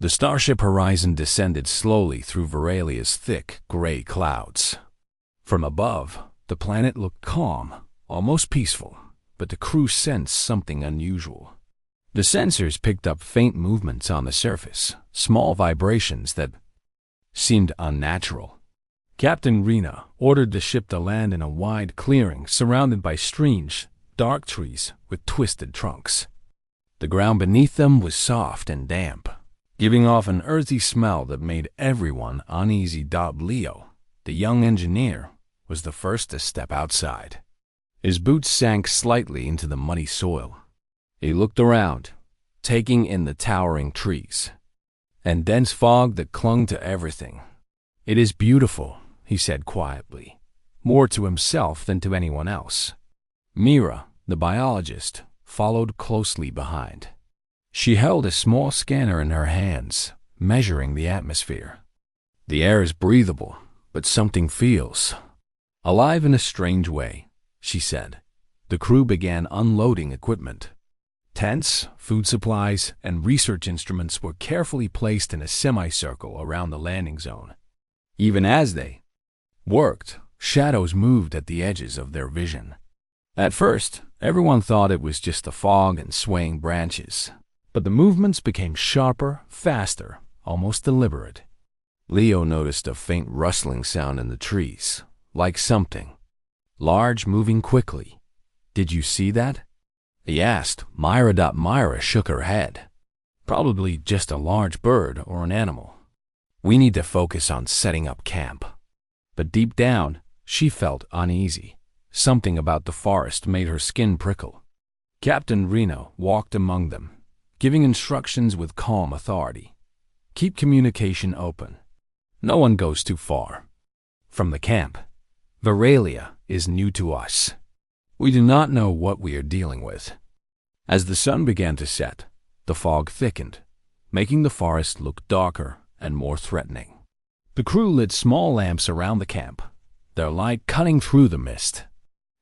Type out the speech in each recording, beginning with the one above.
The starship horizon descended slowly through Veralia's thick, gray clouds. From above, the planet looked calm, almost peaceful, but the crew sensed something unusual. The sensors picked up faint movements on the surface, small vibrations that seemed unnatural. Captain Rena ordered the ship to land in a wide clearing surrounded by strange, dark trees with twisted trunks. The ground beneath them was soft and damp, giving off an earthy smell that made everyone uneasy. Leo, the young engineer, was the first to step outside. His boots sank slightly into the muddy soil. He looked around, taking in the towering trees and dense fog that clung to everything. "It is beautiful," he said quietly, more to himself than to anyone else. Mira, the biologist, followed closely behind. She held a small scanner in her hands, measuring the atmosphere. "The air is breathable, but something feels alive in a strange way," she said. The crew began unloading equipment. Tents, food supplies, and research instruments were carefully placed in a semicircle around the landing zone. Even as they worked, shadows moved at the edges of their vision. At first, everyone thought it was just the fog and swaying branches, but the movements became sharper, faster, almost deliberate. Leo noticed a faint rustling sound in the trees, like something large moving quickly. "Did you see that?" he asked. Myra shook her head. "Probably just a large bird or an animal. We need to focus on setting up camp." But deep down, she felt uneasy. Something about the forest made her skin prickle. Captain Reno walked among them, giving instructions with calm authority. "Keep communication open. No one goes too far from the camp. Veralia is new to us. We do not know what we are dealing with." As the sun began to set, the fog thickened, making the forest look darker and more threatening. The crew lit small lamps around the camp, their light cutting through the mist.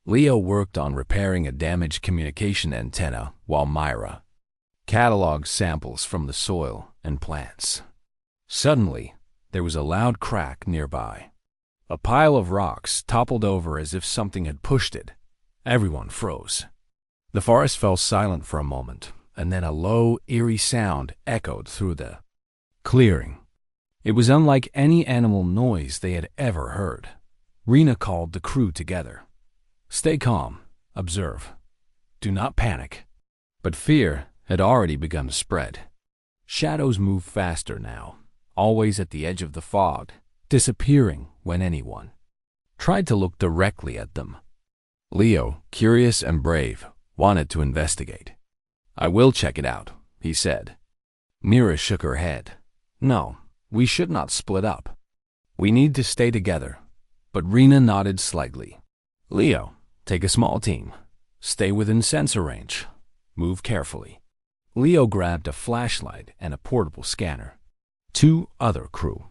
Leo worked on repairing a damaged communication antenna while Myra cataloged samples from the soil and plants. Suddenly, there was a loud crack nearby. A pile of rocks toppled over as if something had pushed it. Everyone froze. The forest fell silent for a moment, and then a low, eerie sound echoed through the clearing. It was unlike any animal noise they had ever heard. Rena called the crew together. "Stay calm. Observe. Do not panic." But fear had already begun to spread. Shadows moved faster now, always at the edge of the fog, disappearing when anyone tried to look directly at them. Leo, curious and brave, wanted to investigate. "I will check it out," he said. Mira shook her head. "No, we should not split up. We need to stay together." But Rena nodded slightly. "Leo, take a small team. Stay within sensor range. Move carefully." Leo grabbed a flashlight and a portable scanner. Two other crew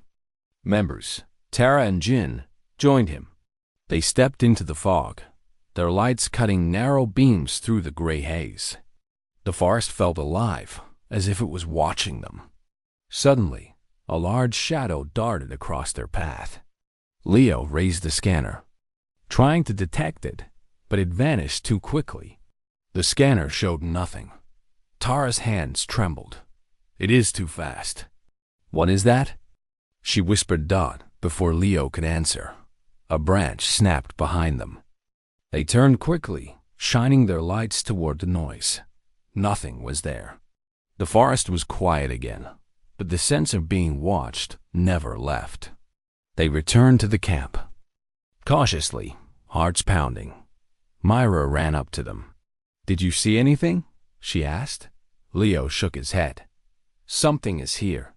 members, Tara and Jin, joined him. They stepped into the fog, their lights cutting narrow beams through the gray haze. The forest felt alive, as if it was watching them. Suddenly, a large shadow darted across their path. Leo raised the scanner, trying to detect it, but it vanished too quickly. The scanner showed nothing. Tara's hands trembled. "It is too fast." "What is that?" she whispered before Leo could answer. A branch snapped behind them. They turned quickly, shining their lights toward the noise. Nothing was there. The forest was quiet again, but the sense of being watched never left. They returned to the camp. Cautiously, hearts pounding, Myra ran up to them. "Did you see anything?" she asked. Leo shook his head. "Something is here.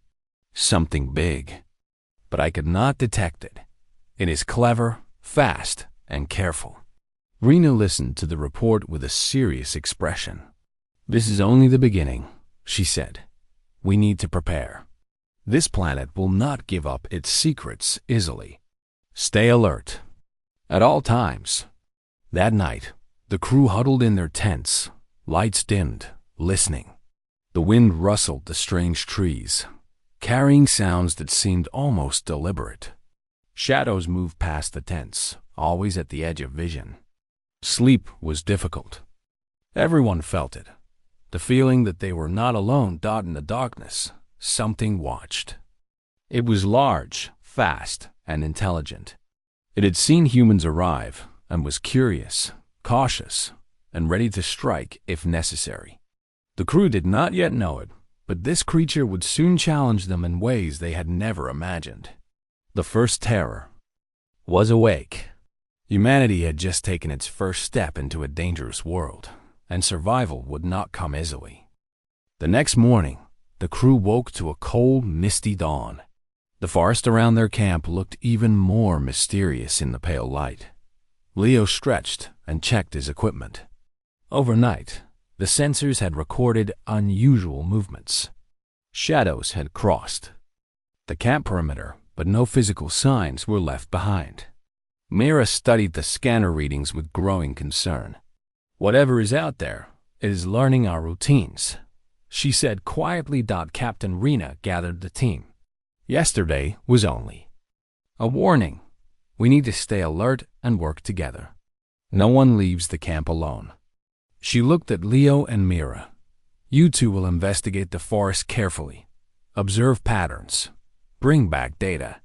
Something big. But I could not detect it. It is clever, fast, and careful." Rena listened to the report with a serious expression. "This is only the beginning," she said. "We need to prepare. This planet will not give up its secrets easily. Stay alert at all times." That night, the crew huddled in their tents, lights dimmed, listening. The wind rustled the strange trees, carrying sounds that seemed almost deliberate. Shadows moved past the tents, always at the edge of vision. Sleep was difficult. Everyone felt it. The feeling that they were not alone in the darkness. Something watched. It was large, fast, and intelligent. It had seen humans arrive and was curious, cautious, and ready to strike if necessary. The crew did not yet know it, but this creature would soon challenge them in ways they had never imagined. The first terror was awake. Humanity had just taken its first step into a dangerous world, and survival would not come easily. The next morning, the crew woke to a cold, misty dawn. The forest around their camp looked even more mysterious in the pale light. Leo stretched and checked his equipment. Overnight, the sensors had recorded unusual movements. Shadows had crossed the camp perimeter, but no physical signs were left behind. Mira studied the scanner readings with growing concern. "Whatever is out there, it is learning our routines," she said quietly. Captain Rena gathered the team. "Yesterday was only a warning. We need to stay alert and work together. No one leaves the camp alone." She looked at Leo and Mira. "You two will investigate the forest carefully, observe patterns, bring back data."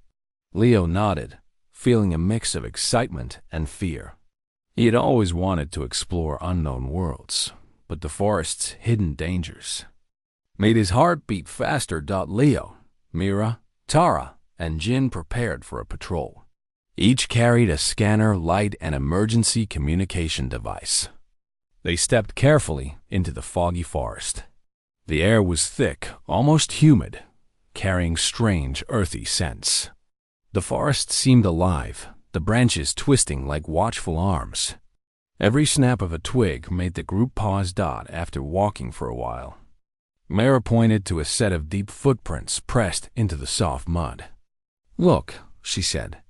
Leo nodded, feeling a mix of excitement and fear. He had always wanted to explore unknown worlds, but the forest's hidden dangers made his heart beat faster. Leo, Mira, Tara, and Jin prepared for a patrol. Each carried a scanner, light, and emergency communication device. They stepped carefully into the foggy forest. The air was thick, almost humid, carrying strange, earthy scents. The forest seemed alive, the branches twisting like watchful arms. Every snap of a twig made the group pause. After walking for a while, Mara pointed to a set of deep footprints pressed into the soft mud. "Look," she said.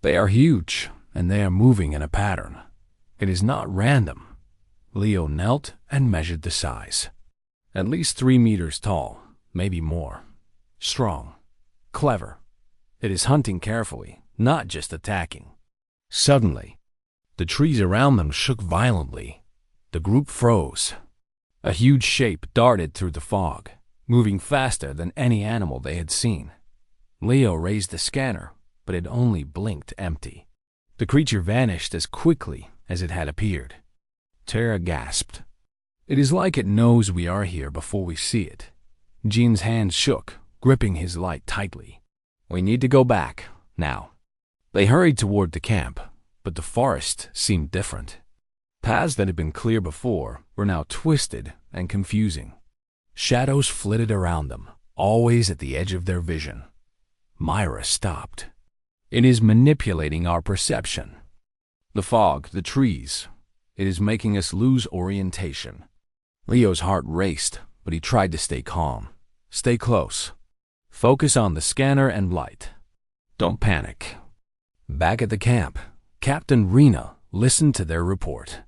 "They are huge, and they are moving in a pattern. It is not random." Leo knelt and measured the size. At least 3 meters tall, maybe more. Strong. Clever. It is hunting carefully, not just attacking. Suddenly, the trees around them shook violently. The group froze. A huge shape darted through the fog, moving faster than any animal they had seen. Leo raised the scanner, but it only blinked empty. The creature vanished as quickly as it had appeared. Tara gasped. "It is like it knows we are here before we see it." Jean's hand shook, gripping his light tightly. "We need to go back, now." They hurried toward the camp, but the forest seemed different. Paths that had been clear before were now twisted and confusing. Shadows flitted around them, always at the edge of their vision. Myra stopped. "It is manipulating our perception. The fog, the trees, it is making us lose orientation." Leo's heart raced, but he tried to stay calm. "Stay close. Focus on the scanner and light. Don't panic." Back at the camp, Captain Rena listened to their report.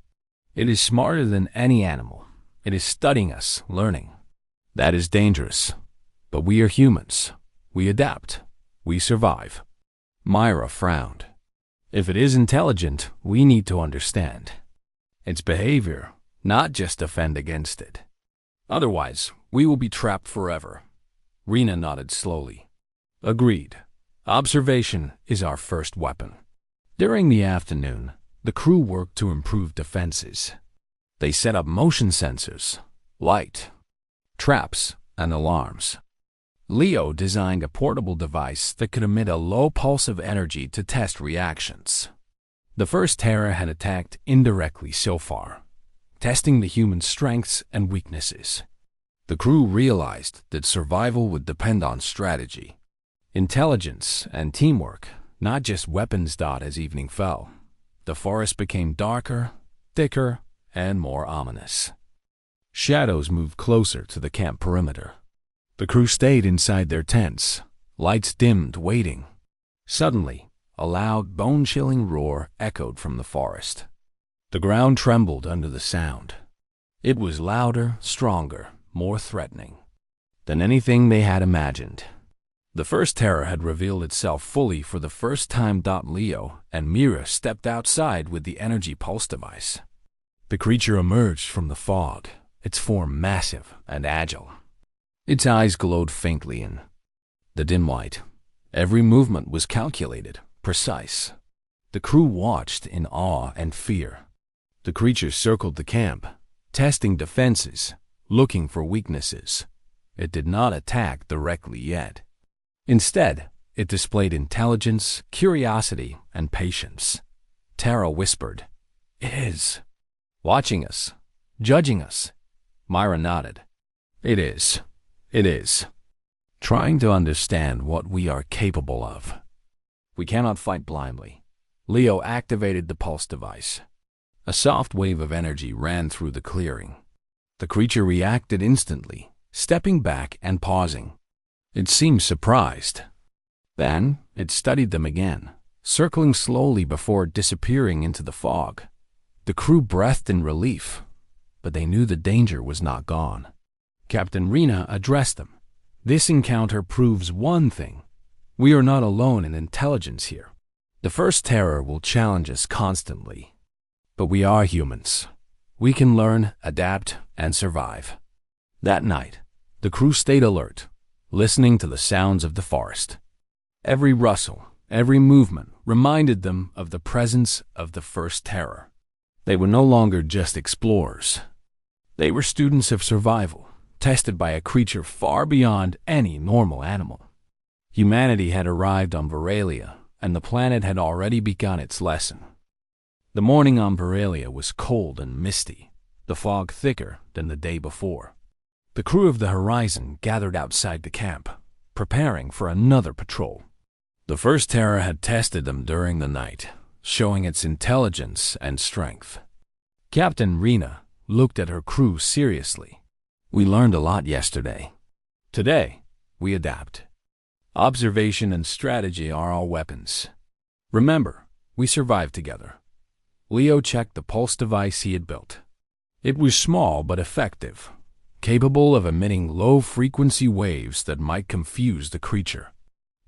"It is smarter than any animal. It is studying us, learning. That is dangerous. But we are humans. We adapt. We survive." Myra frowned. "If it is intelligent, we need to understand its behavior, not just defend against it. Otherwise, we will be trapped forever." Rena nodded slowly. "Agreed. Observation is our first weapon." During the afternoon, the crew worked to improve defenses. They set up motion sensors, light, traps, and alarms. Leo designed a portable device that could emit a low pulse of energy to test reactions. The first terror had attacked indirectly so far, testing the human strengths and weaknesses. The crew realized that survival would depend on strategy, intelligence, and teamwork, not just weapons. As evening fell, the forest became darker, thicker, and more ominous. Shadows moved closer to the camp perimeter. The crew stayed inside their tents, lights dimmed, waiting. Suddenly, a loud, bone-chilling roar echoed from the forest. The ground trembled under the sound. It was louder, stronger, more threatening than anything they had imagined. The first terror had revealed itself fully for the first time. Leo and Mira stepped outside with the energy pulse device. The creature emerged from the fog, its form massive and agile. Its eyes glowed faintly in the dim light. Every movement was calculated, precise. The crew watched in awe and fear. The creature circled the camp, testing defenses, looking for weaknesses. It did not attack directly yet. Instead, it displayed intelligence, curiosity, and patience. Tara whispered, "It is." Watching us, judging us. Myra nodded. "It is. It is." Trying to understand what we are capable of. We cannot fight blindly. Leo activated the pulse device. A soft wave of energy ran through the clearing. The creature reacted instantly, stepping back and pausing. It seemed surprised. Then it studied them again, circling slowly before disappearing into the fog. The crew breathed in relief, but they knew the danger was not gone. Captain Rena addressed them. "This encounter proves one thing. We are not alone in intelligence here. The first terror will challenge us constantly. But we are humans. We can learn, adapt, and survive." That night, the crew stayed alert, listening to the sounds of the forest. Every rustle, every movement reminded them of the presence of the first terror. They were no longer just explorers. They were students of survival, tested by a creature far beyond any normal animal. Humanity had arrived on Veralia, and the planet had already begun its lesson. The morning on Veralia was cold and misty, the fog thicker than the day before. The crew of the Horizon gathered outside the camp, preparing for another patrol. The first terror had tested them during the night, showing its intelligence and strength. Captain Rena looked at her crew seriously. "We learned a lot yesterday. Today, we adapt. Observation and strategy are our weapons. Remember, we survived together." Leo checked the pulse device he had built. It was small but effective, capable of emitting low-frequency waves that might confuse the creature.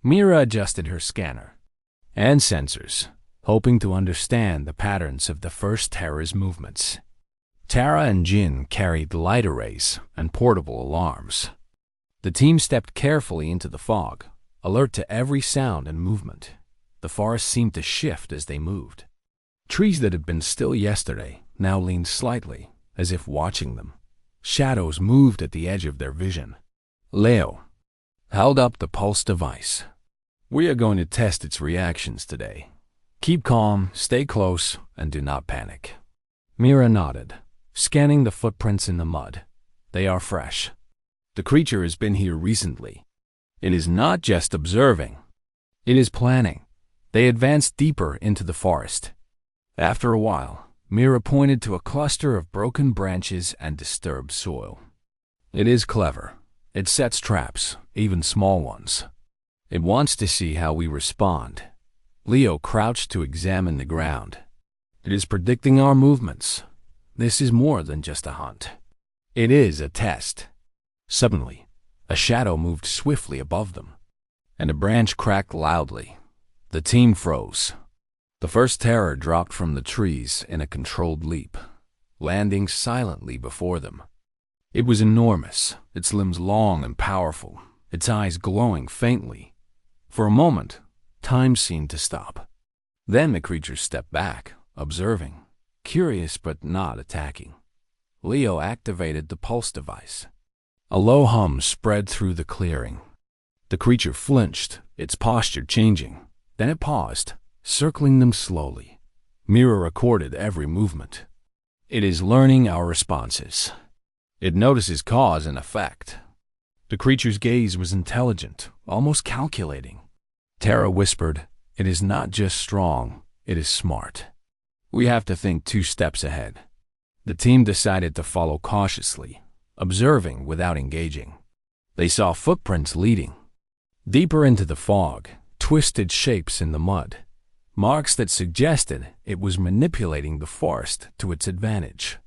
Mira adjusted her scanner and sensors, hoping to understand the patterns of the first terror's movements. Tara and Jin carried light arrays and portable alarms. The team stepped carefully into the fog, alert to every sound and movement. The forest seemed to shift as they moved. Trees that had been still yesterday now leaned slightly, as if watching them. Shadows moved at the edge of their vision. Leo held up the pulse device. "We are going to test its reactions today. Keep calm, stay close, and do not panic." Mira nodded, scanning the footprints in the mud. "They are fresh. The creature has been here recently. It is not just observing. It is planning." They advanced deeper into the forest. After a while, Mira pointed to a cluster of broken branches and disturbed soil. "It is clever. It sets traps, even small ones. It wants to see how we respond." Leo crouched to examine the ground. "It is predicting our movements. This is more than just a hunt. It is a test." Suddenly, a shadow moved swiftly above them, and a branch cracked loudly. The team froze. The first terror dropped from the trees in a controlled leap, landing silently before them. It was enormous, its limbs long and powerful, its eyes glowing faintly. For a moment, time seemed to stop. Then the creature stepped back, observing, curious but not attacking. Leo activated the pulse device. A low hum spread through the clearing. The creature flinched, its posture changing. Then it paused, circling them slowly. Mira recorded every movement. "It is learning our responses. It notices cause and effect." The creature's gaze was intelligent, almost calculating. Tara whispered, "It is not just strong, it is smart. We have to think 2 steps ahead." The team decided to follow cautiously, observing without engaging. They saw footprints leading. Deeper into the fog, twisted shapes in the mud, marks that suggested it was manipulating the forest to its advantage.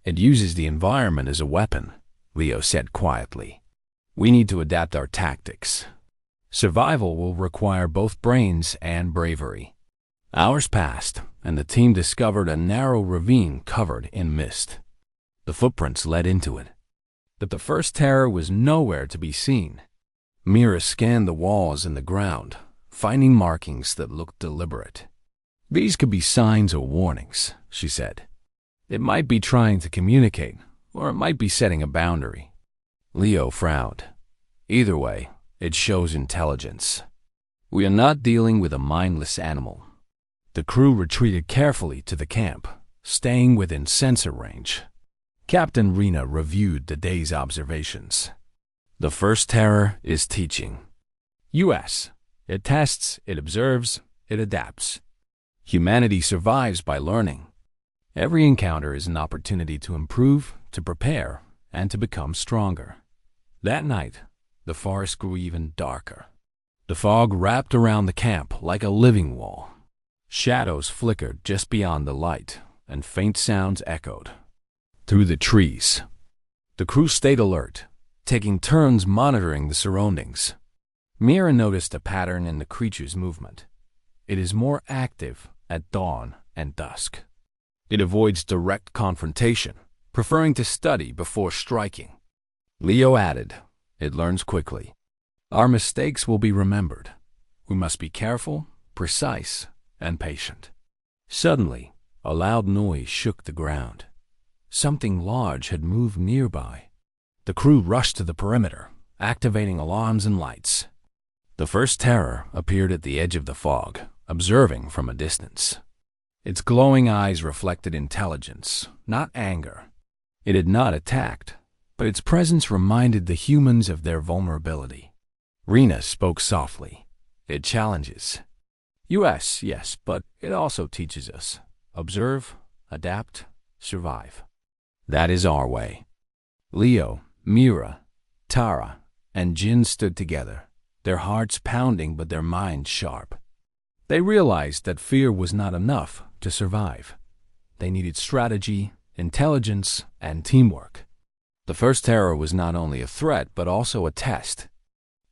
"It uses the environment as a weapon," Leo said quietly. "We need to adapt our tactics." Survival will require both brains and bravery. Hours passed, and the team discovered a narrow ravine covered in mist. The footprints led into it, but the first terror was nowhere to be seen. Mira scanned the walls and the ground, finding markings that looked deliberate. These could be signs or warnings, she said. It might be trying to communicate, or it might be setting a boundary. Leo frowned. Either way, it shows intelligence. We are not dealing with a mindless animal. The crew retreated carefully to the camp, staying within sensor range. Captain Rena reviewed the day's observations. The first terror is teaching. US. It tests, it observes, it adapts. Humanity survives by learning. Every encounter is an opportunity to improve, to prepare, and to become stronger. That night, the forest grew even darker. The fog wrapped around the camp like a living wall. Shadows flickered just beyond the light, and faint sounds echoed through the trees. The crew stayed alert, taking turns monitoring the surroundings. Mira noticed a pattern in the creature's movement. It is more active at dawn and dusk. It avoids direct confrontation, preferring to study before striking. Leo added, "It learns quickly. Our mistakes will be remembered. We must be careful, precise, and patient." Suddenly, a loud noise shook the ground. Something large had moved nearby. The crew rushed to the perimeter, activating alarms and lights. The first terror appeared at the edge of the fog, observing from a distance. Its glowing eyes reflected intelligence, not anger. It had not attacked, but its presence reminded the humans of their vulnerability. Rena spoke softly. "It challenges. US, yes, but it also teaches us. Observe, adapt, survive. That is our way." Leo, Mira, Tara, and Jin stood together, their hearts pounding but their minds sharp. They realized that fear was not enough to survive. They needed strategy, intelligence, and teamwork. The first terror was not only a threat but also a test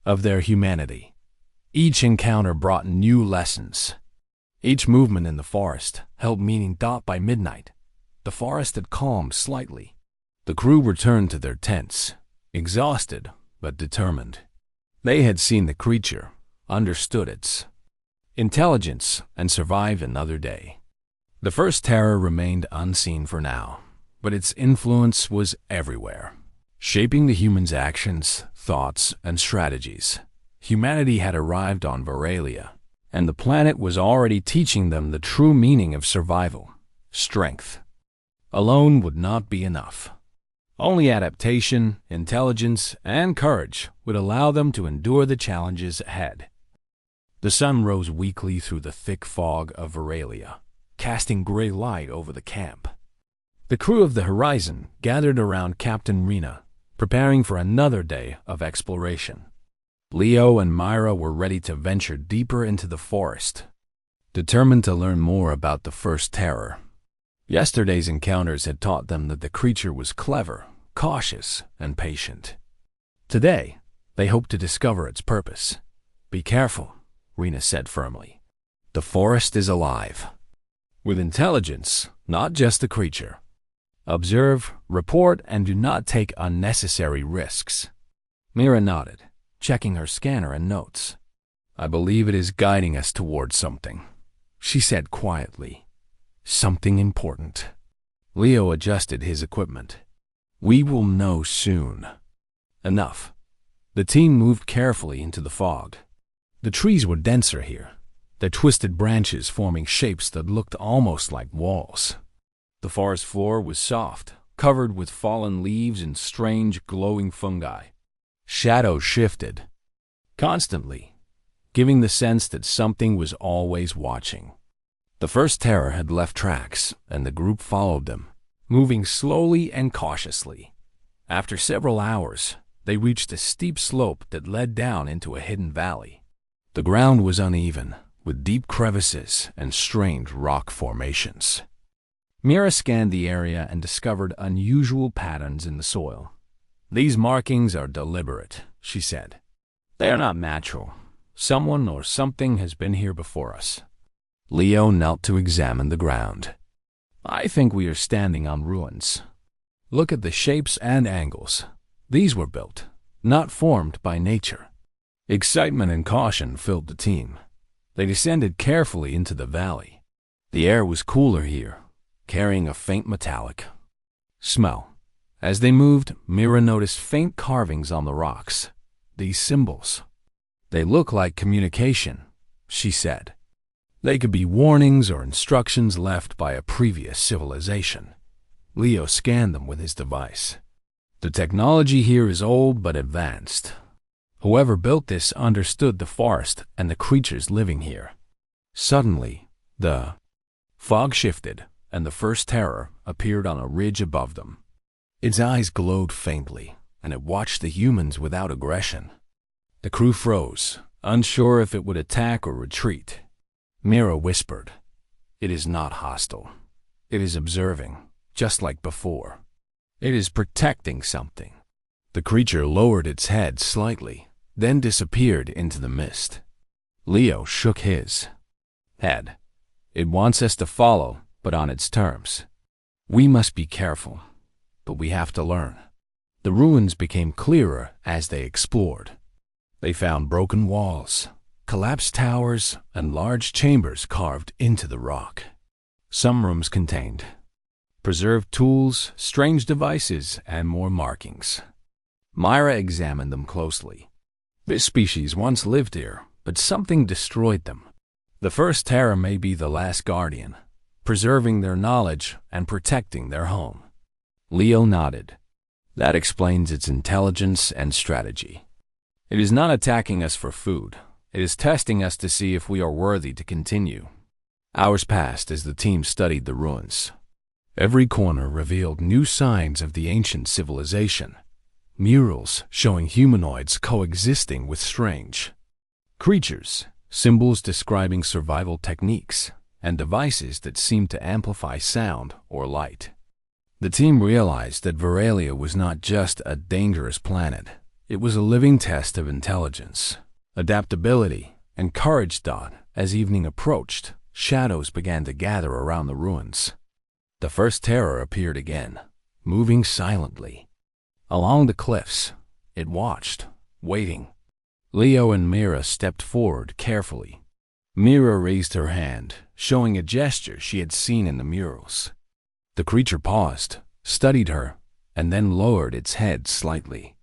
of their humanity. Each encounter brought new lessons. Each movement in the forest held meaning. By midnight, the forest had calmed slightly. The crew returned to their tents, exhausted but determined. They had seen the creature, understood its intelligence, and survived another day. The first terror remained unseen for now, but its influence was everywhere, shaping the humans' actions, thoughts, and strategies. Humanity had arrived on Veralia, and the planet was already teaching them the true meaning of survival. Strength alone would not be enough. Only adaptation, intelligence, and courage would allow them to endure the challenges ahead. The sun rose weakly through the thick fog of Veralia, casting gray light over the camp. The crew of the Horizon gathered around Captain Rena, preparing for another day of exploration. Leo and Myra were ready to venture deeper into the forest, determined to learn more about the first terror. Yesterday's encounters had taught them that the creature was clever, cautious, and patient. Today, they hoped to discover its purpose. "Be careful," Rena said firmly. "The forest is alive, with intelligence, not just a creature. Observe, report, and do not take unnecessary risks." Mira nodded, checking her scanner and notes. "I believe it is guiding us towards something," she said quietly. "Something important." Leo adjusted his equipment. "We will know soon." Enough. The team moved carefully into the fog. The trees were denser here, their twisted branches forming shapes that looked almost like walls. The forest floor was soft, covered with fallen leaves and strange glowing fungi. Shadows shifted constantly, giving the sense that something was always watching. The first terror had left tracks, and the group followed them, moving slowly and cautiously. After several hours, they reached a steep slope that led down into a hidden valley. The ground was uneven, with deep crevices and strange rock formations. Mira scanned the area and discovered unusual patterns in the soil. "These markings are deliberate," she said. "They are not natural. Someone or something has been here before us. Leo knelt to examine the ground. I think we are standing on ruins. Look at the shapes and angles. These were built, not formed by nature. Excitement and caution filled the team. They descended carefully into the valley. The air was cooler here, carrying a faint metallic smell. As they moved, Mira noticed faint carvings on the rocks. These symbols. They look like communication, she said. They could be warnings or instructions left by a previous civilization. Leo scanned them with his device. The technology here is old but advanced. Whoever built this understood the forest and the creatures living here. Suddenly, the fog shifted, and the first terror appeared on a ridge above them. Its eyes glowed faintly, and it watched the humans without aggression. The crew froze, unsure if it would attack or retreat. Mira whispered, "It is not hostile. It is observing, just like before. It is protecting something." The creature lowered its head slightly, then disappeared into the mist. Leo shook his head. "It wants us to follow, but on its terms. We must be careful, but we have to learn." The ruins became clearer as they explored. They found broken walls, collapsed towers, and large chambers carved into the rock. Some rooms contained preserved tools, strange devices, and more markings. Myra examined them closely. This species once lived here, but something destroyed them. The first terror may be the last guardian, preserving their knowledge and protecting their home. Leo nodded. That explains its intelligence and strategy. It is not attacking us for food. It is testing us to see if we are worthy to continue. Hours passed as the team studied the ruins. Every corner revealed new signs of the ancient civilization. Murals showing humanoids coexisting with strange creatures, symbols describing survival techniques, and devices that seemed to amplify sound or light. The team realized that Veralia was not just a dangerous planet. It was a living test of intelligence, adaptability, and courage. As evening approached, shadows began to gather around the ruins. The first terror appeared again, moving silently. Along the cliffs, it watched, waiting. Leo and Mira stepped forward carefully. Mira raised her hand, showing a gesture she had seen in the murals. The creature paused, studied her, and then lowered its head slightly.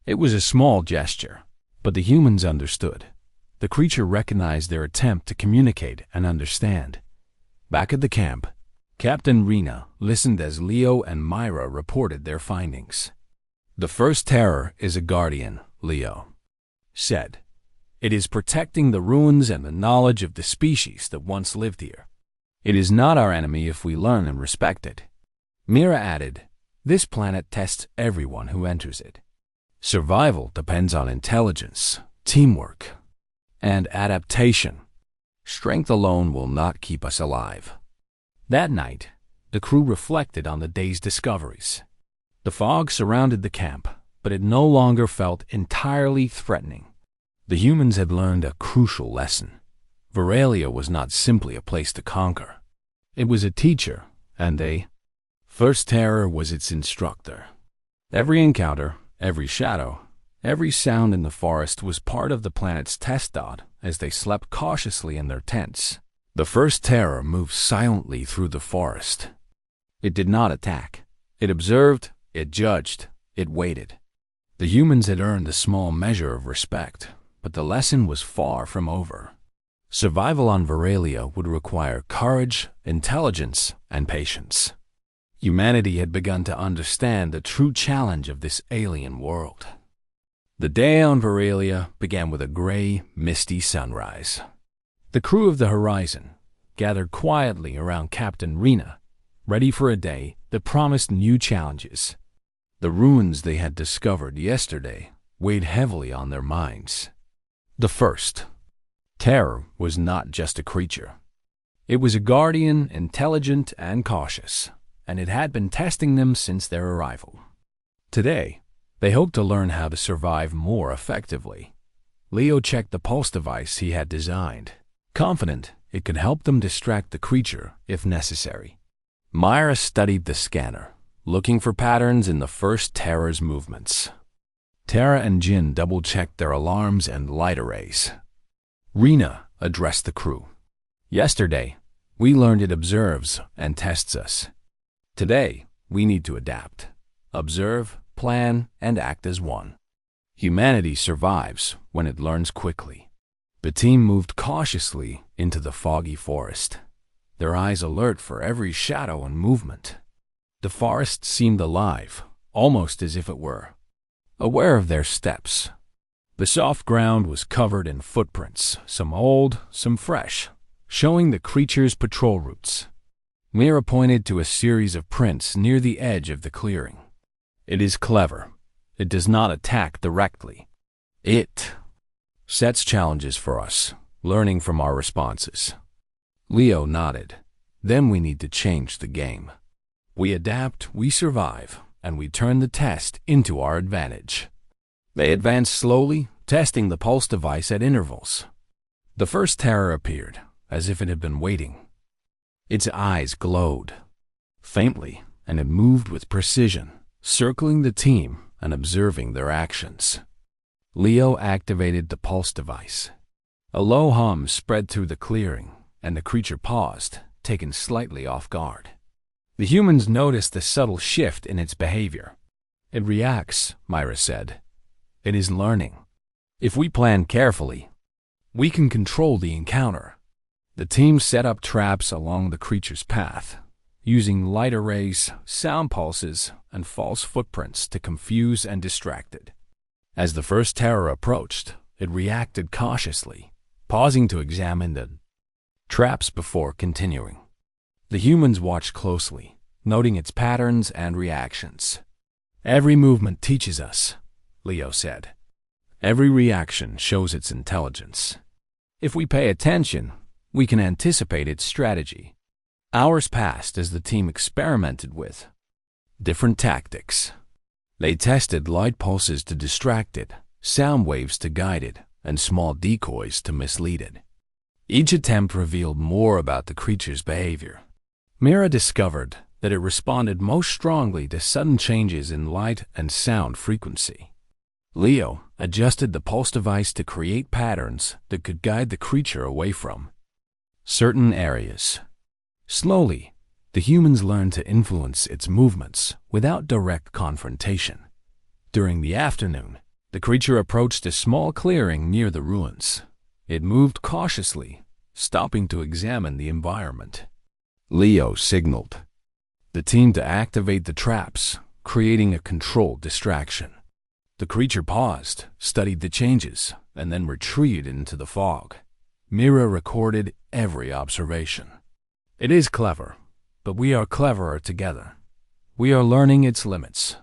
It was a small gesture, but the humans understood. The creature recognized their attempt to communicate and understand. Back at the camp, Captain Rena listened as Leo and Myra reported their findings. "The first terror is a guardian," Leo said. "It is protecting the ruins and the knowledge of the species that once lived here. It is not our enemy if we learn and respect it." Mira added, "This planet tests everyone who enters it. Survival depends on intelligence, teamwork, and adaptation. Strength alone will not keep us alive." That night, the crew reflected on the day's discoveries. The fog surrounded the camp, but it no longer felt entirely threatening. The humans had learned a crucial lesson. Veralia was not simply a place to conquer. It was a teacher, and a first terror was its instructor. Every encounter, every shadow, every sound in the forest was part of the planet's test. As they slept cautiously in their tents, the first terror moved silently through the forest. It did not attack. It observed, it judged, it waited. The humans had earned a small measure of respect, but the lesson was far from over. Survival on Veralia would require courage, intelligence, and patience. Humanity had begun to understand the true challenge of this alien world. The day on Veralia began with a gray, misty sunrise. The crew of the Horizon gathered quietly around Captain Rena, ready for a day that promised new challenges. The ruins they had discovered yesterday weighed heavily on their minds. The first terror was not just a creature. It was a guardian, intelligent and cautious, and it had been testing them since their arrival. Today, they hoped to learn how to survive more effectively. Leo checked the pulse device he had designed, confident it could help them distract the creature if necessary. Myra studied the scanner, looking for patterns in the first terror's movements. Tara and Jin double-checked their alarms and light arrays. Rena addressed the crew. Yesterday, we learned it observes and tests us. Today, we need to adapt, observe, plan, and act as one. Humanity survives when it learns quickly. The team moved cautiously into the foggy forest, their eyes alert for every shadow and movement. The forest seemed alive, almost as if it were aware of their steps. The soft ground was covered in footprints, some old, some fresh, showing the creature's patrol routes. Mira pointed to a series of prints near the edge of the clearing. It is clever. It does not attack directly. It sets challenges for us, learning from our responses. Leo nodded. Then we need to change the game. We adapt, we survive, and we turn the test into our advantage. They advanced slowly, testing the pulse device at intervals. The first terror appeared, as if it had been waiting. Its eyes glowed faintly, and it moved with precision, circling the team and observing their actions. Leo activated the pulse device. A low hum spread through the clearing, and the creature paused, taken slightly off guard. The humans noticed the subtle shift in its behavior. It reacts, Myra said. It is learning. If we plan carefully, we can control the encounter. The team set up traps along the creature's path, using light arrays, sound pulses, and false footprints to confuse and distract it. As the first terror approached, it reacted cautiously, pausing to examine the traps before continuing. The humans watched closely, noting its patterns and reactions. Every movement teaches us, Leo said. Every reaction shows its intelligence. If we pay attention, we can anticipate its strategy. Hours passed as the team experimented with different tactics. They tested light pulses to distract it, sound waves to guide it, and small decoys to mislead it. Each attempt revealed more about the creature's behavior. Mira discovered that it responded most strongly to sudden changes in light and sound frequency. Leo adjusted the pulse device to create patterns that could guide the creature away from certain areas. Slowly, the humans learned to influence its movements without direct confrontation. During the afternoon, the creature approached a small clearing near the ruins. It moved cautiously, stopping to examine the environment. Leo signaled the team to activate the traps, creating a controlled distraction. The creature paused, studied the changes, and then retreated into the fog. Mira recorded every observation. It is clever, but we are cleverer together. We are learning its limits.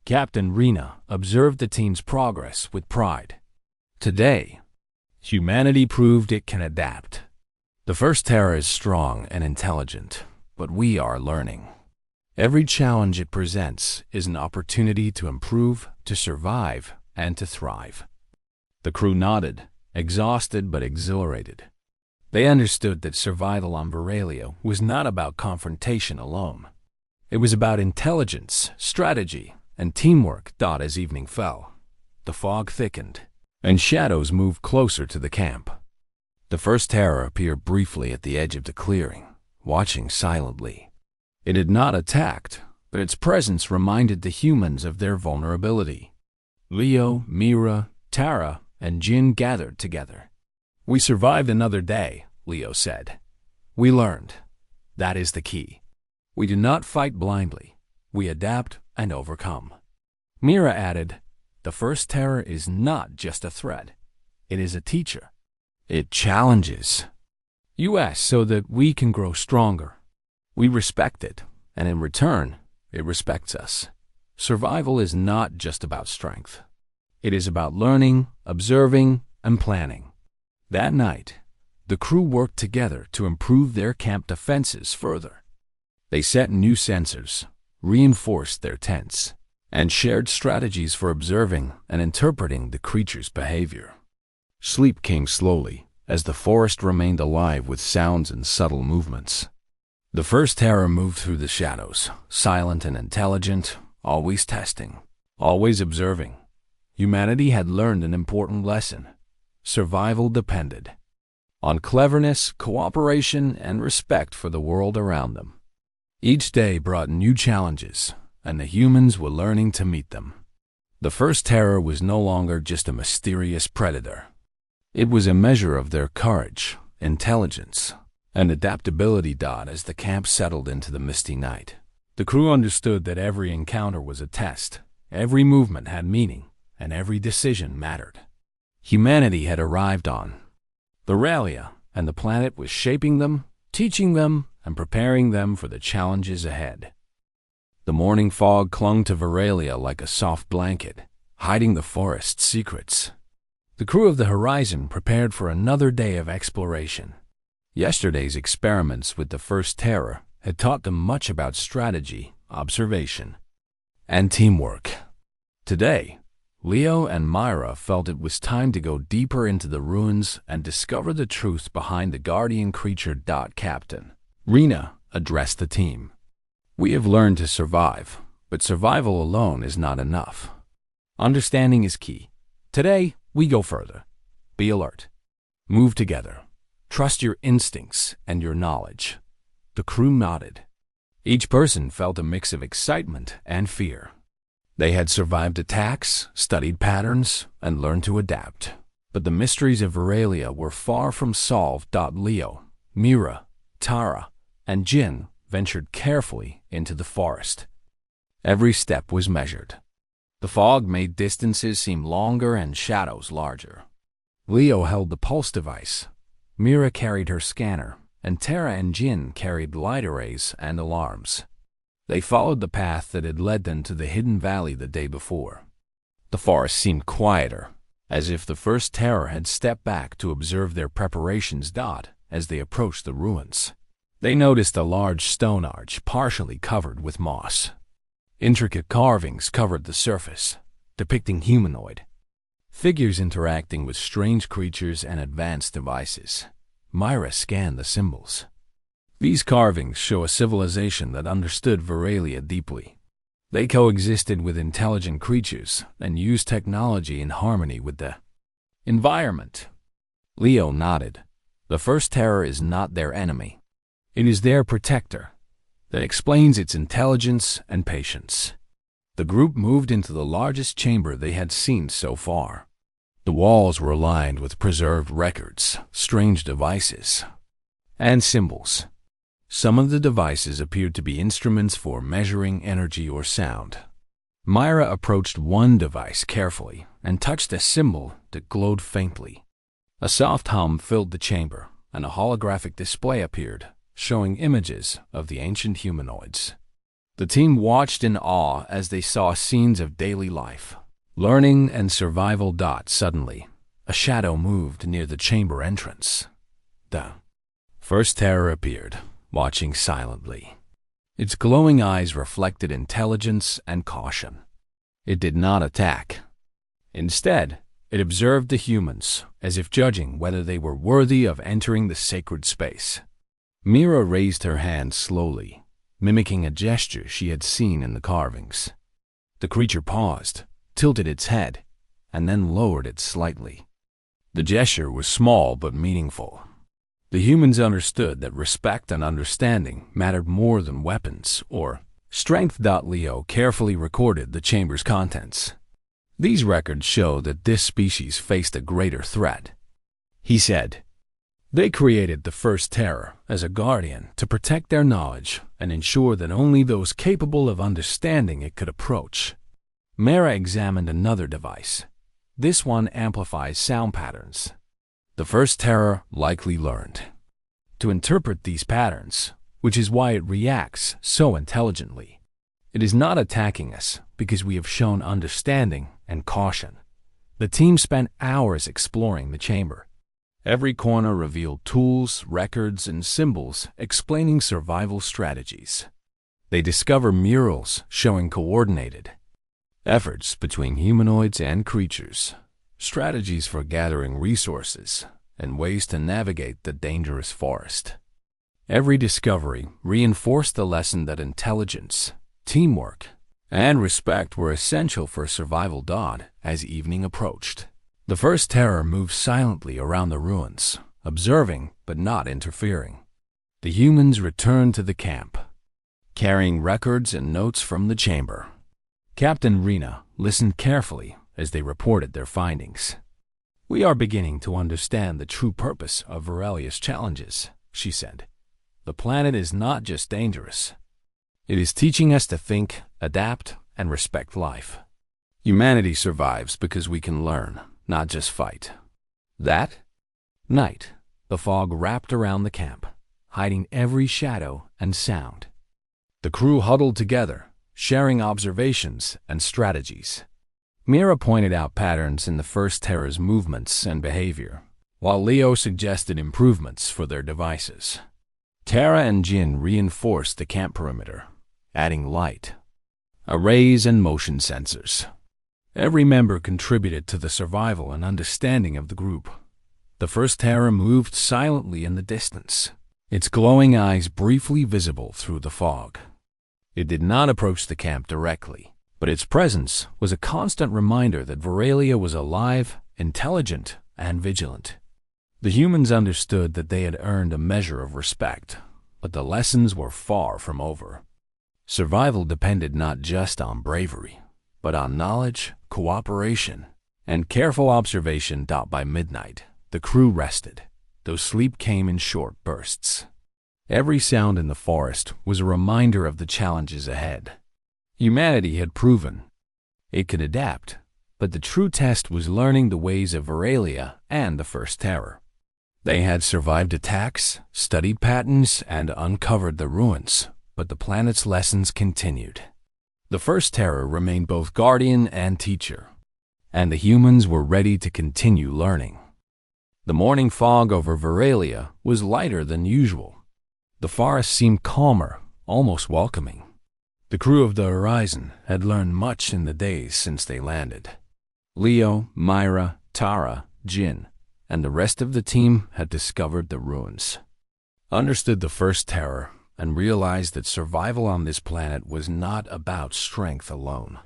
Captain Rena observed the team's progress with pride. Today, humanity proved it can adapt. The first terror is strong and intelligent, but we are learning. Every challenge it presents is an opportunity to improve, to survive, and to thrive. The crew nodded, exhausted but exhilarated. They understood that survival on Veralia was not about confrontation alone. It was about intelligence, strategy, and teamwork. As evening fell, the fog thickened, and shadows moved closer to the camp. The first terror appeared briefly at the edge of the clearing, watching silently. It had not attacked, but its presence reminded the humans of their vulnerability. Leo, Mira, Tara, and Jin gathered together. We survived another day, Leo said. We learned. That is the key. We do not fight blindly. We adapt and overcome. Mira added, the first terror is not just a threat. It is a teacher. It challenges us so that we can grow stronger. We respect it, and in return, it respects us. Survival is not just about strength. It is about learning, observing, and planning. That night, the crew worked together to improve their camp defenses further. They set new sensors, reinforced their tents, and shared strategies for observing and interpreting the creature's behavior. Sleep came slowly, as the forest remained alive with sounds and subtle movements. The first terror moved through the shadows, silent and intelligent, always testing, always observing. Humanity had learned an important lesson. Survival depended on cleverness, cooperation, and respect for the world around them. Each day brought new challenges, and the humans were learning to meet them. The first terror was no longer just a mysterious predator. It was a measure of their courage, intelligence, and adaptability. As the camp settled into the misty night, the crew understood that every encounter was a test, every movement had meaning, and every decision mattered. Humanity had arrived on Veralia, and the planet was shaping them, teaching them, and preparing them for the challenges ahead. The morning fog clung to Veralia like a soft blanket, hiding the forest's secrets. The crew of the Horizon prepared for another day of exploration. Yesterday's experiments with the first terror had taught them much about strategy, observation, and teamwork. Today, Leo and Myra felt it was time to go deeper into the ruins and discover the truth behind the guardian creature. Captain Rena addressed the team. We have learned to survive, but survival alone is not enough. Understanding is key. Today, we go further. Be alert. Move together. Trust your instincts and your knowledge. The crew nodded. Each person felt a mix of excitement and fear. They had survived attacks, studied patterns, and learned to adapt. But the mysteries of Veralia were far from solved. Leo, Mira, Tara, and Jin ventured carefully into the forest. Every step was measured. The fog made distances seem longer and shadows larger. Leo held the pulse device. Mira carried her scanner, and Tara and Jin carried light arrays and alarms. They followed the path that had led them to the hidden valley the day before. The forest seemed quieter, as if the first terror had stepped back to observe their preparations. As they approached the ruins, they noticed a large stone arch partially covered with moss. Intricate carvings covered the surface, depicting humanoid figures interacting with strange creatures and advanced devices. Myra scanned the symbols. These carvings show a civilization that understood Veralia deeply. They coexisted with intelligent creatures and used technology in harmony with the environment. Leo nodded. The first terror is not their enemy. It is their protector. That explains its intelligence and patience. The group moved into the largest chamber they had seen so far. The walls were lined with preserved records, strange devices, and symbols. Some of the devices appeared to be instruments for measuring energy or sound. Myra approached one device carefully and touched a symbol that glowed faintly. A soft hum filled the chamber, and a holographic display appeared, showing images of the ancient humanoids. The team watched in awe as they saw scenes of daily life, learning and survival. Suddenly, a shadow moved near the chamber entrance. The first terror appeared, watching silently. Its glowing eyes reflected intelligence and caution. It did not attack. Instead, it observed the humans, as if judging whether they were worthy of entering the sacred space. Mira raised her hand slowly, mimicking a gesture she had seen in the carvings. The creature paused, tilted its head, and then lowered it slightly. The gesture was small but meaningful. The humans understood that respect and understanding mattered more than weapons or strength. Leo carefully recorded the chamber's contents. These records show that this species faced a greater threat. He said, "They created the first terror as a guardian to protect their knowledge and ensure that only those capable of understanding it could approach." Mara examined another device. This one amplifies sound patterns. The first terror likely learned to interpret these patterns, which is why it reacts so intelligently. It is not attacking us because we have shown understanding and caution. The team spent hours exploring the chamber. Every corner revealed tools, records, and symbols explaining survival strategies. They discovered murals showing coordinated efforts between humanoids and creatures, strategies for gathering resources, and ways to navigate the dangerous forest. Every discovery reinforced the lesson that intelligence, teamwork, and respect were essential for survival. As evening approached, the first terror moved silently around the ruins, observing but not interfering. The humans returned to the camp, carrying records and notes from the chamber. Captain Rena listened carefully as they reported their findings. "We are beginning to understand the true purpose of Aurelia's challenges," she said. "The planet is not just dangerous. It is teaching us to think, adapt, and respect life. Humanity survives because we can learn, not just fight." That night, the fog wrapped around the camp, hiding every shadow and sound. The crew huddled together, sharing observations and strategies. Mira pointed out patterns in the first terror's movements and behavior, while Leo suggested improvements for their devices. Tara and Jin reinforced the camp perimeter, adding light, arrays, and motion sensors. Every member contributed to the survival and understanding of the group. The first terror moved silently in the distance, its glowing eyes briefly visible through the fog. It did not approach the camp directly, but its presence was a constant reminder that Veralia was alive, intelligent, and vigilant. The humans understood that they had earned a measure of respect, but the lessons were far from over. Survival depended not just on bravery, but on knowledge, cooperation, and careful observation. By midnight, the crew rested, though sleep came in short bursts. Every sound in the forest was a reminder of the challenges ahead. Humanity had proven it could adapt, but the true test was learning the ways of Veralia and the first terror. They had survived attacks, studied patterns, and uncovered the ruins, but the planet's lessons continued. The first terror remained both guardian and teacher, and the humans were ready to continue learning. The morning fog over Veralia was lighter than usual. The forest seemed calmer, almost welcoming. The crew of the Horizon had learned much in the days since they landed. Leo, Myra, Tara, Jin, and the rest of the team had discovered the ruins, understood the first terror, and realized that survival on this planet was not about strength alone.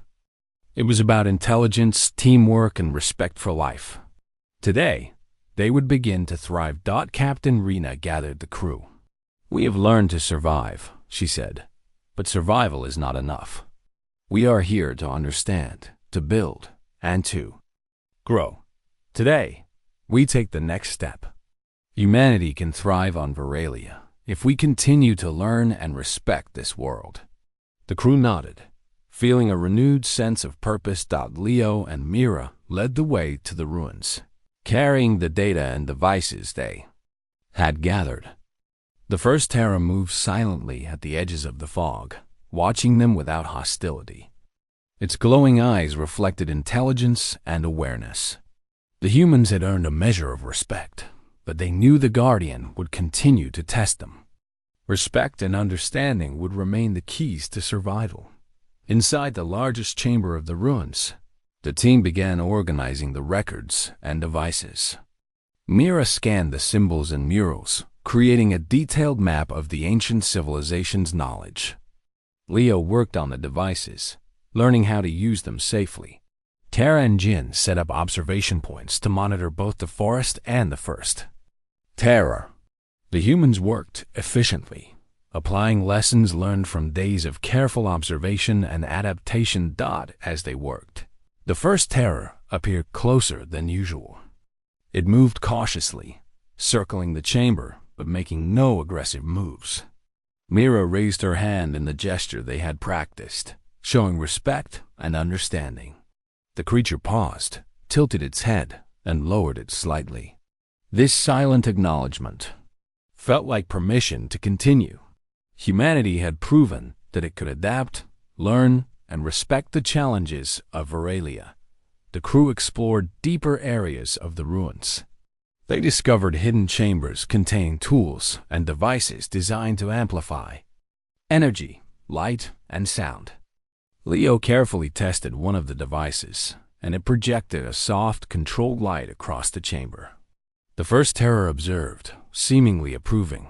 It was about intelligence, teamwork, and respect for life. Today, they would begin to thrive. Captain Rena gathered the crew. "We have learned to survive," she said, "but survival is not enough. We are here to understand, to build, and to grow. Today, we take the next step. Humanity can thrive on Veralia if we continue to learn and respect this world." The crew nodded, feeling a renewed sense of purpose. Leo and Mira led the way to the ruins, carrying the data and devices they had gathered. The first terror moved silently at the edges of the fog, watching them without hostility. Its glowing eyes reflected intelligence and awareness. The humans had earned a measure of respect, but they knew the Guardian would continue to test them. Respect and understanding would remain the keys to survival. Inside the largest chamber of the ruins, the team began organizing the records and devices. Mira scanned the symbols and murals, creating a detailed map of the ancient civilization's knowledge. Leo worked on the devices, learning how to use them safely. Tara and Jin set up observation points to monitor both the forest and the first terror. The humans worked efficiently, applying lessons learned from days of careful observation and adaptation. As they worked, the first terror appeared closer than usual. It moved cautiously, circling the chamber, but making no aggressive moves. Mira raised her hand in the gesture they had practiced, showing respect and understanding. The creature paused, tilted its head, and lowered it slightly. This silent acknowledgement felt like permission to continue. Humanity had proven that it could adapt, learn, and respect the challenges of Veralia. The crew explored deeper areas of the ruins. They discovered hidden chambers containing tools and devices designed to amplify energy, light, and sound. Leo carefully tested one of the devices, and it projected a soft, controlled light across the chamber. The first terror observed, seemingly approving.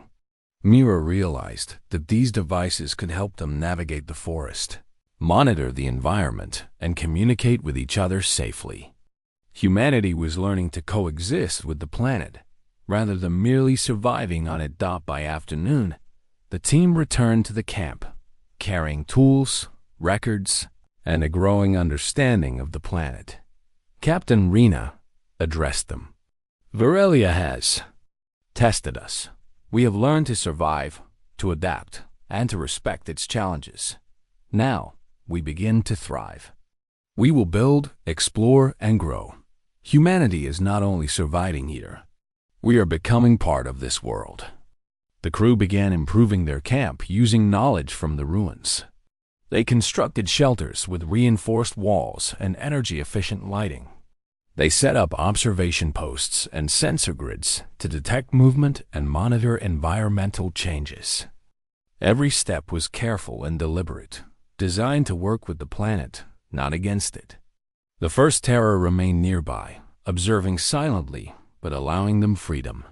Mira realized that these devices could help them navigate the forest, monitor the environment, and communicate with each other safely. Humanity was learning to coexist with the planet, rather than merely surviving on it. By afternoon, the team returned to the camp, carrying tools, records, and a growing understanding of the planet. Captain Rena addressed them. "Varelia has tested us. We have learned to survive, to adapt, and to respect its challenges. Now, we begin to thrive. We will build, explore, and grow. Humanity is not only surviving here. We are becoming part of this world." The crew began improving their camp using knowledge from the ruins. They constructed shelters with reinforced walls and energy-efficient lighting. They set up observation posts and sensor grids to detect movement and monitor environmental changes. Every step was careful and deliberate, designed to work with the planet, not against it. The first terror remained nearby, observing silently but allowing them freedom.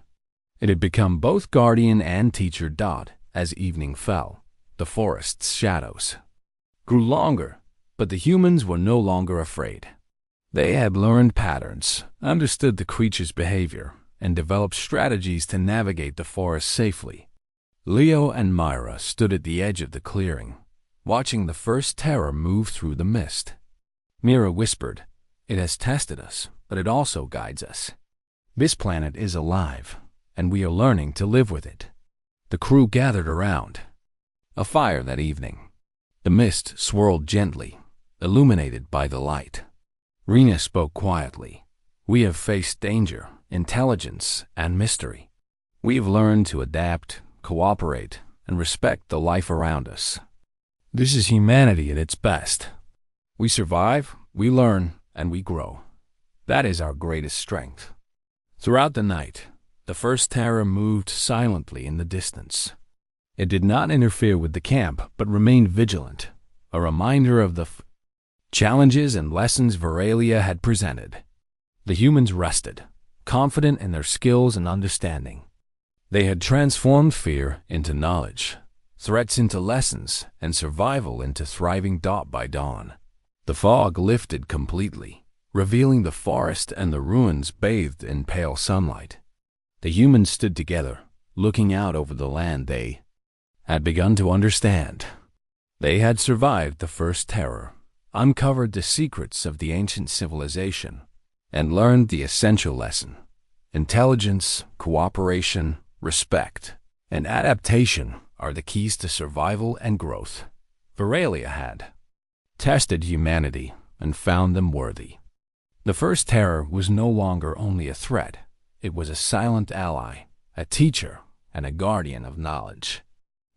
It had become both guardian and teacher. As evening fell, the forest's shadows grew longer, but the humans were no longer afraid. They had learned patterns, understood the creature's behavior, and developed strategies to navigate the forest safely. Leo and Myra stood at the edge of the clearing, watching the first terror move through the mist. Mira whispered, "It has tested us, but it also guides us. This planet is alive, and we are learning to live with it." The crew gathered around a fire that evening. The mist swirled gently, illuminated by the light. Rena spoke quietly. "We have faced danger, intelligence, and mystery. We have learned to adapt, cooperate, and respect the life around us. This is humanity at its best. We survive, we learn, and we grow. That is our greatest strength." Throughout the night, the first terror moved silently in the distance. It did not interfere with the camp, but remained vigilant, a reminder of the challenges and lessons Varelia had presented. The humans rested, confident in their skills and understanding. They had transformed fear into knowledge, threats into lessons, and survival into thriving. By dawn, the fog lifted completely, revealing the forest and the ruins bathed in pale sunlight. The humans stood together, looking out over the land they had begun to understand. They had survived the first terror, uncovered the secrets of the ancient civilization, and learned the essential lesson: intelligence, cooperation, respect, and adaptation are the keys to survival and growth. Varelia had tested humanity and found them worthy. The first terror was no longer only a threat. It was a silent ally, a teacher, and a guardian of knowledge.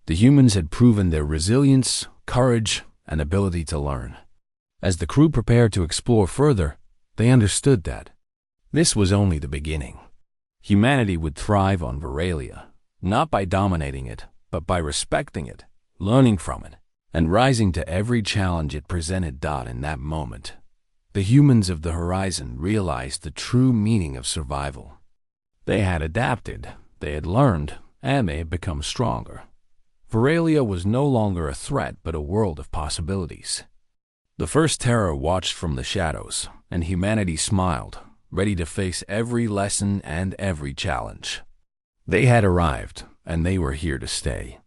The humans had proven their resilience, courage, and ability to learn. As the crew prepared to explore further, they understood that this was only the beginning. Humanity would thrive on Varelia, not by dominating it, but by respecting it, learning from it, and rising to every challenge it presented. In that moment, the humans of the horizon realized the true meaning of survival. They had adapted, they had learned, and they had become stronger. Varelia was no longer a threat, but a world of possibilities. The first terror watched from the shadows, and humanity smiled, ready to face every lesson and every challenge. They had arrived, and they were here to stay.